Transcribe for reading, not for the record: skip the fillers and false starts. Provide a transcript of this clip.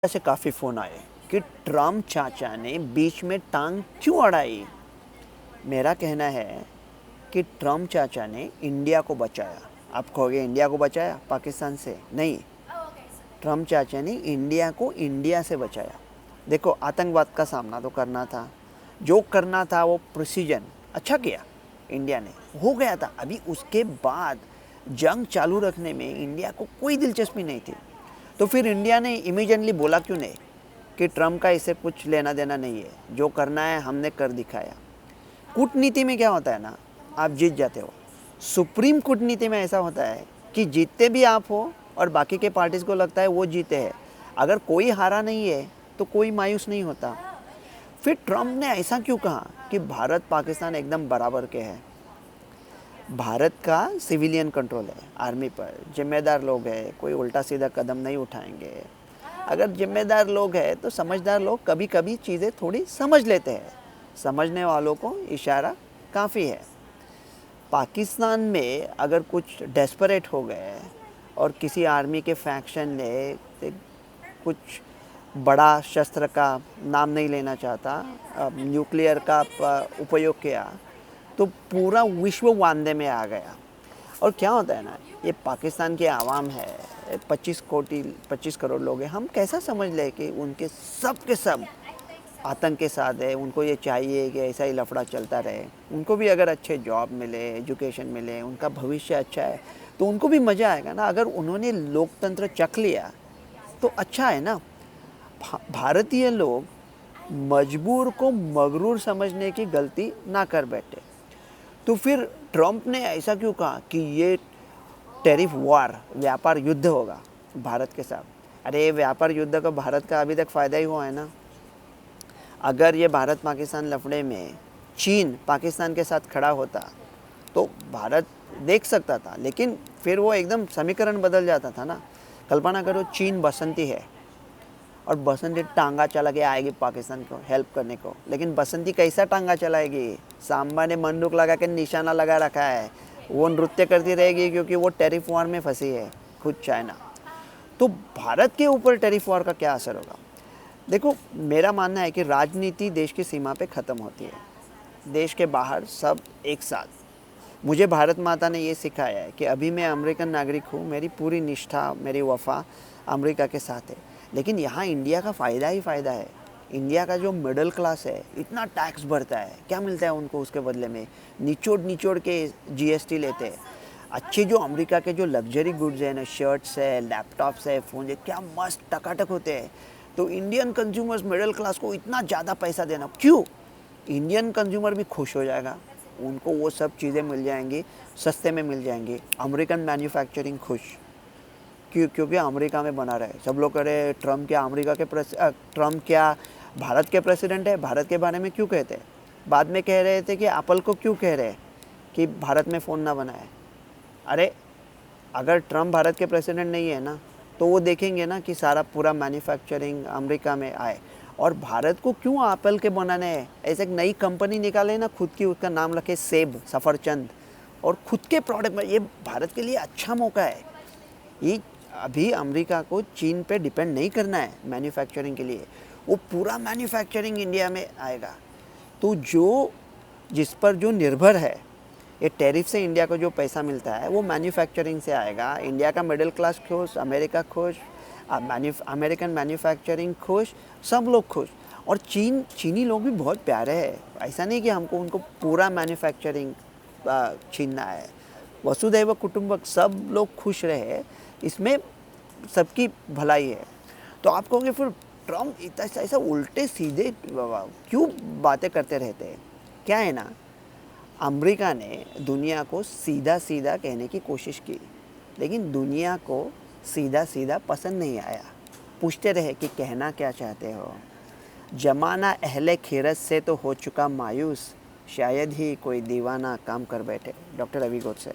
से काफ़ी फ़ोन आए कि ट्रम्प चाचा ने बीच में टांग क्यों अड़ाई। मेरा कहना है कि ट्रम्प चाचा ने इंडिया को बचाया। आप कहोगे इंडिया को बचाया पाकिस्तान से? नहीं, ट्रम्प चाचा ने इंडिया को इंडिया से बचाया। देखो, आतंकवाद का सामना तो करना था, जो करना था वो प्रिसीजन अच्छा किया इंडिया ने, हो गया था। अभी उसके बाद जंग चालू रखने में इंडिया को कोई दिलचस्पी नहीं थी। तो फिर इंडिया ने इमीडिएटली बोला क्यों नहीं कि ट्रम्प का इससे कुछ लेना देना नहीं है, जो करना है हमने कर दिखाया। कूटनीति में क्या होता है ना, आप जीत जाते हो। सुप्रीम कूटनीति में ऐसा होता है कि जीतते भी आप हो और बाकी के पार्टीज को लगता है वो जीते हैं। अगर कोई हारा नहीं है तो कोई मायूस नहीं होता। फिर ट्रम्प ने ऐसा क्यों कहा कि भारत पाकिस्तान एकदम बराबर के हैं। भारत का सिविलियन कंट्रोल है आर्मी पर, जिम्मेदार लोग हैं, कोई उल्टा सीधा कदम नहीं उठाएंगे। अगर जिम्मेदार लोग हैं तो समझदार लोग कभी कभी चीज़ें थोड़ी समझ लेते हैं। समझने वालों को इशारा काफ़ी है। पाकिस्तान में अगर कुछ डेस्परेट हो गए और किसी आर्मी के फैक्शन ने कुछ बड़ा शस्त्र का नाम नहीं लेना चाहता, न्यूक्लियर का उपयोग किया, तो पूरा विश्व वांदे में आ गया। और क्या होता है ना, ये पाकिस्तान की आवाम है, 25 करोड़ लोग हैं। हम कैसा समझ लें कि उनके सब के सब आतंक के साथ है। उनको ये चाहिए कि ऐसा ही लफड़ा चलता रहे। उनको भी अगर अच्छे जॉब मिले, एजुकेशन मिले, उनका भविष्य अच्छा है तो उनको भी मज़ा आएगा ना। अगर उन्होंने लोकतंत्र चख लिया तो अच्छा है ना। भारतीय लोग मजबूर को मगरूर समझने की गलती ना कर बैठे। तो फिर ट्रम्प ने ऐसा क्यों कहा कि ये टैरिफ वॉर, व्यापार युद्ध होगा भारत के साथ। अरे व्यापार युद्ध का भारत का अभी तक फ़ायदा ही हुआ है ना। अगर ये भारत पाकिस्तान लफड़े में चीन पाकिस्तान के साथ खड़ा होता तो भारत देख सकता था, लेकिन फिर वो एकदम समीकरण बदल जाता था ना। कल्पना करो चीन बसंती है और बसंती टांगा चला के आएगी पाकिस्तान को हेल्प करने को, लेकिन बसंती कैसा टांगा चलाएगी? सांबा ने बंदूक लगा के निशाना लगा रखा है, वो नृत्य करती रहेगी क्योंकि वो टैरिफ वॉर में फंसी है खुद चाइना। तो भारत के ऊपर टैरिफ वॉर का क्या असर होगा? देखो, मेरा मानना है कि राजनीति देश की सीमा पे ख़त्म होती है, देश के बाहर सब एक साथ। मुझे भारत माता ने ये सिखाया है कि अभी मैं अमेरिकन नागरिक हूँ, मेरी पूरी निष्ठा, मेरी वफ़ा अमेरिका के साथ है, लेकिन यहाँ इंडिया का फ़ायदा ही फ़ायदा है। इंडिया का जो मिडिल क्लास है इतना टैक्स भरता है, क्या मिलता है उनको उसके बदले में? निचोड़ निचोड़ के जीएसटी लेते हैं। अच्छे जो अमेरिका के जो लग्जरी गुड्स हैं ना, शर्ट्स है, लैपटॉप्स है, फ़ोन है, क्या मस्त टकाटक होते हैं। तो इंडियन कंज्यूमर्स मिडिल क्लास को इतना ज़्यादा पैसा देना क्यों? इंडियन कंज्यूमर भी खुश हो जाएगा, उनको वो सब चीज़ें मिल जाएंगी, सस्ते में मिल जाएंगी। अमेरिकन मैन्युफैक्चरिंग खुश क्योंकि अमेरिका में बना रहे। सब लोग कह रहे हैं ट्रम्प क्या भारत के प्रेसिडेंट है, भारत के बारे में क्यों कहते हैं? बाद में कह रहे थे कि एप्पल को क्यों कह रहे हैं कि भारत में फ़ोन ना बनाए। अरे अगर ट्रम्प भारत के प्रेसिडेंट नहीं है ना, तो वो देखेंगे ना कि सारा पूरा मैन्युफैक्चरिंग अमेरिका में आए। और भारत को क्यों एप्पल के बनाने हैं? ऐसे एक नई कंपनी निकाले ना खुद की, उसका नाम रखे सेब, सफ़रचंद, और खुद के प्रोडक्ट में। ये भारत के लिए अच्छा मौका है। ये अभी अमेरिका को चीन पे डिपेंड नहीं करना है मैन्युफैक्चरिंग के लिए, वो पूरा मैन्युफैक्चरिंग इंडिया में आएगा। तो जिस पर जो निर्भर है, ये टैरिफ से इंडिया को जो पैसा मिलता है वो मैन्युफैक्चरिंग से आएगा। इंडिया का मिडिल क्लास खुश, अमेरिका खुश, अमेरिकन मैन्युफैक्चरिंग खुश, सब लोग खुश। और चीनी लोग भी बहुत प्यारे हैं। ऐसा नहीं कि हमको उनको पूरा मैन्युफैक्चरिंग छीनना है। वसुधैव कुटुंबक, सब लोग खुश रहे, इसमें सबकी भलाई है। तो आप कहोगे फिर ट्रम्प ऐसा उल्टे सीधे क्यों बातें करते रहते हैं? क्या है ना, अमेरिका ने दुनिया को सीधा सीधा कहने की कोशिश की, लेकिन दुनिया को सीधा सीधा पसंद नहीं आया। पूछते रहे कि कहना क्या चाहते हो। जमाना अहले खीरत से तो हो चुका मायूस, शायद ही कोई दीवाना काम कर बैठे। डॉक्टर रवि गोडसे।